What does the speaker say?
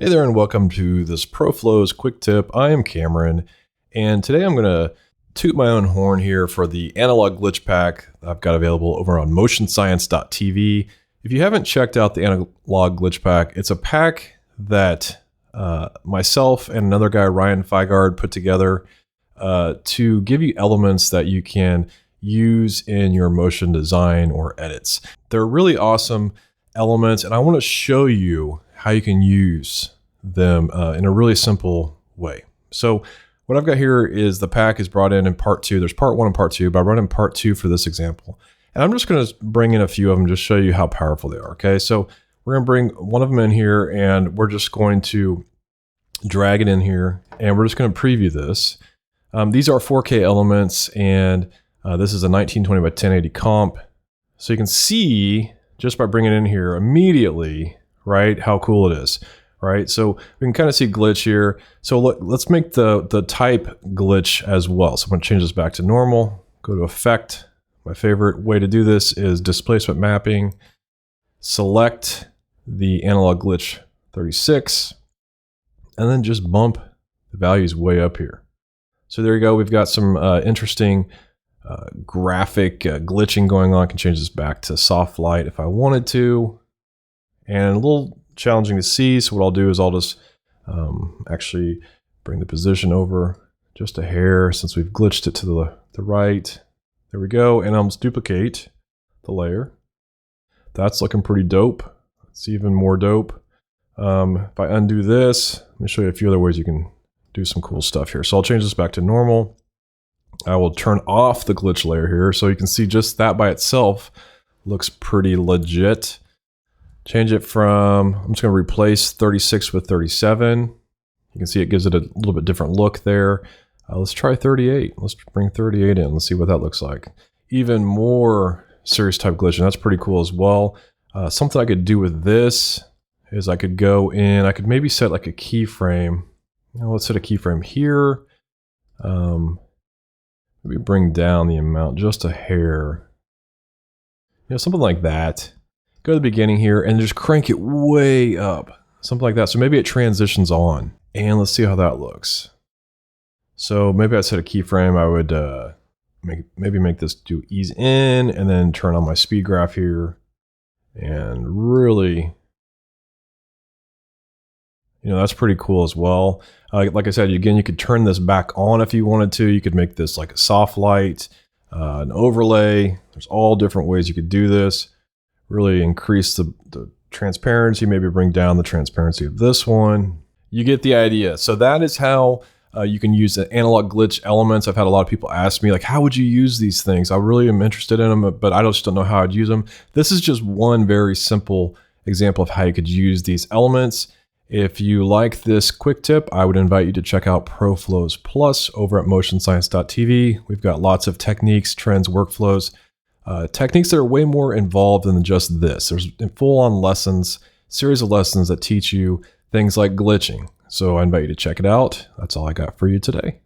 Hey there and welcome to this ProFlows quick tip. I am Cameron, and today I'm going to toot my own horn here for the analog glitch pack I've got available over on motionscience.tv. If you haven't checked out the analog glitch pack, it's a pack that myself and another guy, Ryan Feigard, put together to give you elements that you can use in your motion design or edits. They're really awesome elements, and I want to show you how you can use them in a really simple way. So what I've got here is the pack is brought in part two. There's part one and part two, but I brought in part two for this example. And I'm just going to bring in a few of them, just show you how powerful they are. Okay, so we're going to bring one of them in here, and we're just going to drag it in here, and we're just going to preview this. These are 4K elements, and this is a 1920 by 1080 comp. So you can see just by bringing it in here immediately, right, how cool it is, right? So we can kind of see glitch here. So let's make the type glitch as well. So I'm going to change this back to normal, go to effect. My favorite way to do this is displacement mapping, select the analog glitch 36, and then just bump the values way up here. So there you go. We've got some interesting graphic glitching going on. I can change this back to soft light if I wanted to. And a little challenging to see, so what I'll do is I'll just actually bring the position over just a hair since we've glitched it to the right. There we go, and I'll just duplicate the layer. That's looking pretty dope. It's even more dope. If I undo this, let me show you a few other ways you can do some cool stuff here. So I'll change this back to normal. I will turn off the glitch layer here, so you can see just that by itself looks pretty legit. Change it from, I'm just going to replace 36 with 37. You can see it gives it a little bit different look there. Let's try 38. Let's bring 38 in. Let's see what that looks like. Even more serious type glitching. That's pretty cool as well. Something I could do with this is I could go in, I could maybe set like a keyframe. Let's set a keyframe here. Maybe bring down the amount just a hair. Something like that. Go to the beginning here and just crank it way up. Something like that. So maybe it transitions on. And let's see how that looks. So maybe I set a keyframe. I would maybe make this do ease in and then turn on my speed graph here. And really, that's pretty cool as well. Like I said, again, you could turn this back on if you wanted to. You could make this like a soft light, an overlay. There's all different ways you could do this. Really increase the transparency, maybe bring down the transparency of this one. You get the idea. So that is how you can use the analog glitch elements. I've had a lot of people ask me, like, how would you use these things? I really am interested in them, but I just don't know how I'd use them. This is just one very simple example of how you could use these elements. If you like this quick tip, I would invite you to check out ProFlows Plus over at motionscience.tv. We've got lots of techniques, trends, workflows, techniques that are way more involved than just this. There's full-on lessons, series of lessons that teach you things like glitching. So I invite you to check it out. That's all I got for you today.